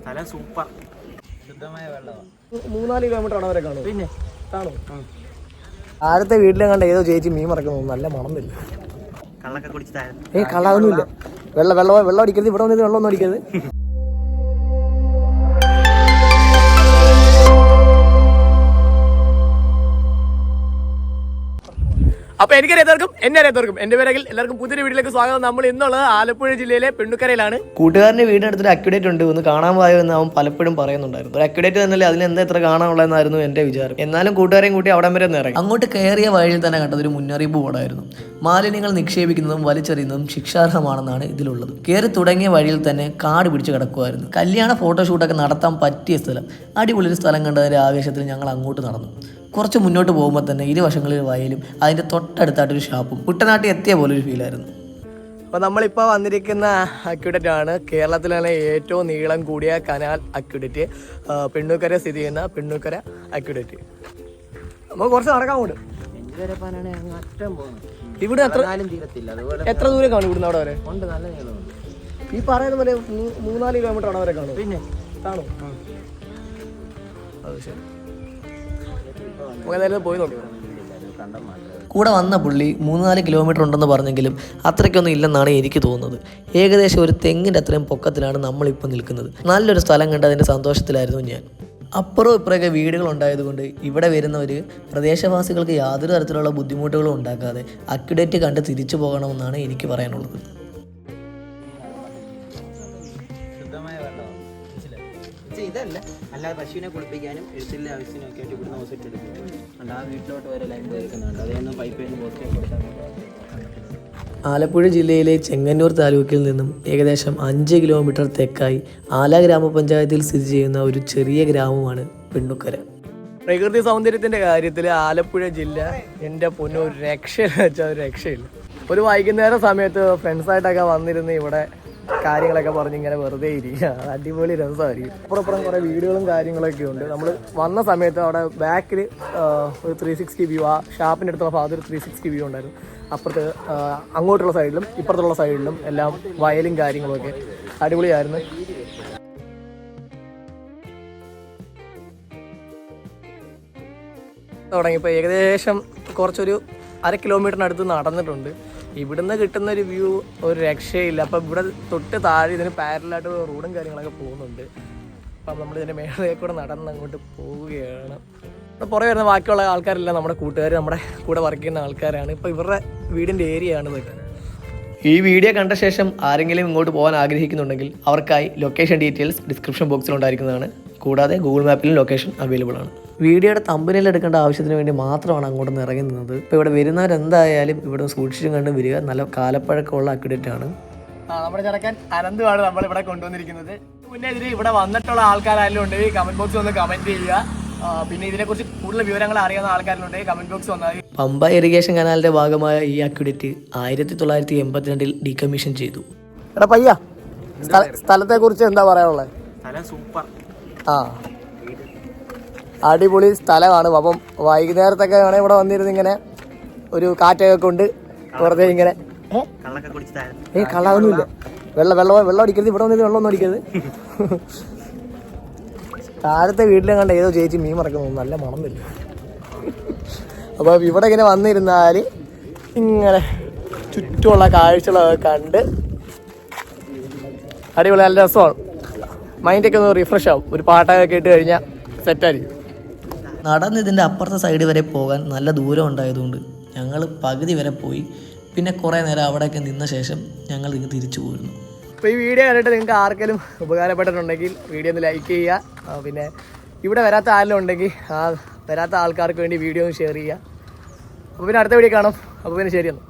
സ്ഥലം സൂപ്പർ, ശുദ്ധമായ വെള്ളമാണ്. 3-4 കിലോമീറ്റർ ആണ് വരെ കാണും. പിന്നെ കാണും. ആദ്യത്തെ വീട്ടിലെ കണ്ട ഏതോ ചേച്ചി മീൻ മറക്കുന്നു. നല്ല മണം വരും. കള്ളൊക്കെ കുടിച്ച് കള്ളൊന്നുമില്ല. വെള്ളം അടിക്കരുത്. ഇവിടെ വന്നിട്ട് വെള്ളം ഒന്നും അടിക്കരുത്. അപ്പൊ എനിക്കറിയാത്തവർക്കും എന്നെ അറിയാത്തവർക്കും എന്റെ പേരെങ്കിൽ എല്ലാവർക്കും പുതിയൊരു വീട്ടിലേക്ക് സ്വാഗതം. നമ്മൾ ഇന്നുള്ളത് ആലപ്പുഴ ജില്ലയിലെ പെണ്ണുക്കരയിലാണ്. കൂട്ടുകാരന്റെ വീടിനടുത്തൊരു അക്യുഡേറ്റ് ഉണ്ട്, ഒന്ന് കാണാൻ പോയോ എന്ന് അവൻ പലപ്പോഴും പറയുന്നുണ്ടായിരുന്നു. ഒരു അക്യുഡേറ്റ് തന്നെയല്ലേ, അതിന് എന്താ എത്ര കാണാനുള്ളതെന്നായിരുന്നു എന്റെ വിചാരം. എന്നാലും കൂട്ടുകാരെയും കൂട്ടി അവിടം വരെ ഇറങ്ങി. അങ്ങോട്ട് കയറിയ വഴിയിൽ തന്നെ കണ്ടത് ഒരു മുന്നറിയിപ്പ് ബോർഡായിരുന്നു. മാലിന്യങ്ങൾ നിക്ഷേപിക്കുന്നതും വലിച്ചെറിയുന്നതും ശിക്ഷാർഹമാണെന്നാണ് ഇതിലുള്ളത്. കയറി തുടങ്ങിയ വഴിയിൽ തന്നെ കാട് പിടിച്ച് കിടക്കുമായിരുന്നു. കല്യാണ ഫോട്ടോഷൂട്ടൊക്കെ നടത്താൻ പറ്റിയ സ്ഥലം. അടിപൊളി സ്ഥലം കണ്ടതിന്റെ ആവേശത്തിൽ ഞങ്ങൾ അങ്ങോട്ട് നടന്നു. കുറച്ച് മുന്നോട്ട് പോകുമ്പോൾ തന്നെ ഇരുവശങ്ങളിൽ വയലും അതിൻ്റെ തൊട്ടടുത്തായിട്ടൊരു ഷാപ്പും. കുട്ടനാട്ടിൽ എത്തിയ പോലെ ഒരു ഫീലായിരുന്നു. അപ്പോൾ നമ്മളിപ്പോൾ വന്നിരിക്കുന്ന അക്യുഡേറ്റ് ആണ് കേരളത്തിലെ ഏറ്റവും നീളം കൂടിയ കനാൽ അക്യുഡേറ്റ്. പെണ്ണുക്കര സ്ഥിതി ചെയ്യുന്ന പെണ്ണുക്കര അക്യുഡേറ്റ്. നമുക്ക് കുറച്ച് നടക്കാൻ കൊണ്ട് ഇവിടെ എത്ര ദൂരം കാണും? ഇവിടുന്ന് അവിടെ വരെ ഉണ്ട്, നല്ല നീളമുണ്ട്. ഈ പറയുന്ന പോലെ 3-4 കിലോമീറ്റർ അവിടെ വരെ കാണും. പിന്നെ കാണും. അത് ശരി, പോയി നോക്കാം. കൂടെ വന്ന പുള്ളി 3-4 കിലോമീറ്റർ ഉണ്ടെന്ന് പറഞ്ഞെങ്കിലും അത്രയ്ക്കൊന്നും ഇല്ലെന്നാണ് എനിക്ക് തോന്നുന്നത്. ഏകദേശം ഒരു തെങ്ങിൻ്റെ അത്രയും പൊക്കത്തിലാണ് നമ്മളിപ്പോൾ നിൽക്കുന്നത്. നല്ലൊരു സ്ഥലം കണ്ടതിൻ്റെ സന്തോഷത്തിലായിരുന്നു ഞാൻ. അപ്പുറവും ഇപ്പുറമൊക്കെ വീടുകൾ ഉണ്ടായതുകൊണ്ട് ഇവിടെ വരുന്നവർ പ്രദേശവാസികൾക്ക് യാതൊരു തരത്തിലുള്ള ബുദ്ധിമുട്ടുകളും ഉണ്ടാക്കാതെ അക്യുഡേറ്റ് കണ്ട് തിരിച്ചു പോകണമെന്നാണ് എനിക്ക് പറയാനുള്ളത്. ഇതല്ല, അല്ലാതെ പശുവിനെ കുളിപ്പിക്കാനും എഴുത്തിൻ്റെ ആവശ്യത്തിനും ഒക്കെ ആയിട്ട് ഇവിടുന്ന് ഹോസ്പിറ്റൽ എടുക്കും. ആ വീട്ടിലോട്ട് വരെ ലൈൻ പോയിരിക്കുന്നുണ്ട്. അതൊന്നും പൈപ്പ് കൊടുത്താൽ. ആലപ്പുഴ ജില്ലയിലെ ചെങ്ങന്നൂർ താലൂക്കിൽ നിന്നും ഏകദേശം 5 കിലോമീറ്റർ തെക്കായി ആല ഗ്രാമപഞ്ചായത്തിൽ സ്ഥിതി ചെയ്യുന്ന ഒരു ചെറിയ ഗ്രാമമാണ് പെണ്ണുക്കര. പ്രകൃതി സൗന്ദര്യത്തിൻ്റെ കാര്യത്തിൽ ആലപ്പുഴ ജില്ല എൻ്റെ പൊന്നു ഒരു രക്ഷയില്ല വെച്ചാൽ ഒരു രക്ഷയില്ല. ഒരു വൈകുന്നേരം സമയത്ത് ഫ്രണ്ട്സായിട്ടൊക്കെ വന്നിരുന്ന് ഇവിടെ കാര്യങ്ങളൊക്കെ പറഞ്ഞ് ഇങ്ങനെ വെറുതെ ഇരിക്കുക. അടിപൊളി രസമായിരിക്കും. അപ്പുറം കുറേ വീടുകളും കാര്യങ്ങളൊക്കെ ഉണ്ട്. നമ്മൾ വന്ന സമയത്ത് അവിടെ ബാക്കിൽ ഒരു 360 വ്യൂ, ആ ഷാപ്പിൻ്റെ അടുത്തുള്ള ഭാഗത്ത് ഒരു 360 വ്യൂ ഉണ്ടായിരുന്നു. അപ്പുറത്ത് അങ്ങോട്ടുള്ള സൈഡിലും ഇപ്പുറത്തുള്ള സൈഡിലും എല്ലാം വയലും കാര്യങ്ങളൊക്കെ അടിപൊളിയായിരുന്നു. തുടങ്ങിയപ്പോൾ ഏകദേശം കുറച്ചൊരു 1/2 കിലോമീറ്ററിനടുത്ത് നടന്നിട്ടുണ്ട്. ഇവിടുന്ന് കിട്ടുന്ന ഒരു വ്യൂ ഒരു രക്ഷയില്ല. അപ്പം ഇവിടെ തൊട്ട് താഴെ ഇതിന് പാരലായിട്ട് റോഡും കാര്യങ്ങളൊക്കെ പോകുന്നുണ്ട്. അപ്പം നമ്മൾ ഇതിൻ്റെ മേളയിൽ കൂടെ നടന്ന് അങ്ങോട്ട് പോവുകയാണ്. പുറകെ വരുന്ന ബാക്കിയുള്ള ആൾക്കാരെല്ലാം നമ്മുടെ കൂട്ടുകാർ, നമ്മുടെ കൂടെ വർക്ക് ചെയ്യുന്ന ആൾക്കാരാണ്. ഇപ്പോൾ ഇവരുടെ വീടിൻ്റെ ഏരിയയാണ് ഇതൊക്കെ. ഈ വീഡിയോ കണ്ട ശേഷം ആരെങ്കിലും ഇങ്ങോട്ട് പോകാൻ ആഗ്രഹിക്കുന്നുണ്ടെങ്കിൽ അവർക്കായി ലൊക്കേഷൻ ഡീറ്റെയിൽസ് ഡിസ്ക്രിപ്ഷൻ ബോക്സിൽ ഉണ്ടായിരിക്കുന്നതാണ്. കൂടാതെ ഗൂഗിൾ മാപ്പിലും ലൊക്കേഷൻ അവൈലബിൾ ആണ്. വീഡിയോയുടെ തമ്പനയിൽ എടുക്കേണ്ട ആവശ്യത്തിന് വേണ്ടി മാത്രമാണ് അങ്ങോട്ട് നിന്ന് ഇറങ്ങി നിന്നത്. ഇപ്പോൾ ഇവിടെ വരുന്നവരെന്തായാലും ഇവിടെ സൂക്ഷിച്ചും കണ്ട് വരിക. നല്ല കാലപ്പഴക്കമുള്ള അക്യുഡേറ്റ് ആണ്. നമ്മുടെ ചെറുക്കൻ അനന്തുമാണ് നമ്മളിവിടെ കൊണ്ടുവന്നിരിക്കുന്നത്. മുന്നേ ഇതിന് ഇവിടെ വന്നിട്ടുള്ള ആൾക്കാരെല്ലാം ഉണ്ടെങ്കിൽ കമന്റ് ബോക്സ് ഒന്ന് കമന്റ് ചെയ്യുക. പിന്നെ ഇതിനെക്കുറിച്ച് കൂടുതൽ വിവരങ്ങൾ അറിയാവുന്ന ആൾക്കാരുണ്ടെങ്കിൽ കമന്റ് ബോക്സ് വന്നാൽ. പമ്പ ഇറിഗേഷൻ കനാലിന്റെ ഭാഗമായ ഈ അക്യുഡേറ്റ് 1982 ഡീകമ്മീഷൻ ചെയ്തു. എടാ പയ്യ, സ്ഥലത്തെ കുറിച്ച് എന്താ പറയാനുള്ളത്? സ്ഥലം സൂപ്പർ, അടിപൊളി സ്ഥലമാണ്. അപ്പം വൈകുന്നേരത്തൊക്കെ വേണേൽ ഇവിടെ വന്നിരുന്ന് ഇങ്ങനെ ഒരു കാറ്റൊക്കെ കൊണ്ട് വെറുതെ ഇങ്ങനെ കള്ളൊന്നുമില്ല. വെള്ളം അടിക്കരുത്. ഇവിടെ വന്നിട്ട് വെള്ളം ഒന്നും അടിക്കരുത്. താഴത്തെ വീട്ടിലും കണ്ട ഏതോ ചേച്ചി മീൻ മറക്കുന്നു. നല്ല മണം വരും. അപ്പോൾ ഇവിടെ ഇങ്ങനെ വന്നിരുന്നാൽ ഇങ്ങനെ ചുറ്റുമുള്ള കാഴ്ചകളൊക്കെ കണ്ട് അടിപൊളി, നല്ല രസമാണ്. മൈൻഡൊക്കെ ഒന്ന് റിഫ്രഷ് ആവും. ഒരു പാട്ടൊക്കെ കേട്ട് കഴിഞ്ഞാൽ സെറ്റായിരിക്കും. നടന്ന് ഇതിൻ്റെ അപ്പുറത്തെ സൈഡ് വരെ പോകാൻ നല്ല ദൂരം ഉണ്ടായതുകൊണ്ട് ഞങ്ങൾ പകുതി വരെ പോയി. പിന്നെ കുറേ നേരം അവിടെയൊക്കെ നിന്ന ശേഷം ഞങ്ങൾ ഇങ്ങ് തിരിച്ചു പോയിരുന്നു. അപ്പോൾ ഈ വീഡിയോ കണ്ടിട്ട് നിങ്ങൾക്ക് ആർക്കെങ്കിലും ഉപകാരപ്പെട്ടിട്ടുണ്ടെങ്കിൽ വീഡിയോ ഒന്ന് ലൈക്ക് ചെയ്യുക. പിന്നെ ഇവിടെ വരാത്ത ആരെങ്കിലും ഉണ്ടെങ്കിൽ ആ വരാത്ത ആൾക്കാർക്ക് വേണ്ടി വീഡിയോ ഒന്ന് ഷെയർ ചെയ്യുക. അപ്പോൾ പിന്നെ അടുത്ത വീഡിയോ കാണാം. അപ്പോൾ പിന്നെ ശരിയെന്ന്.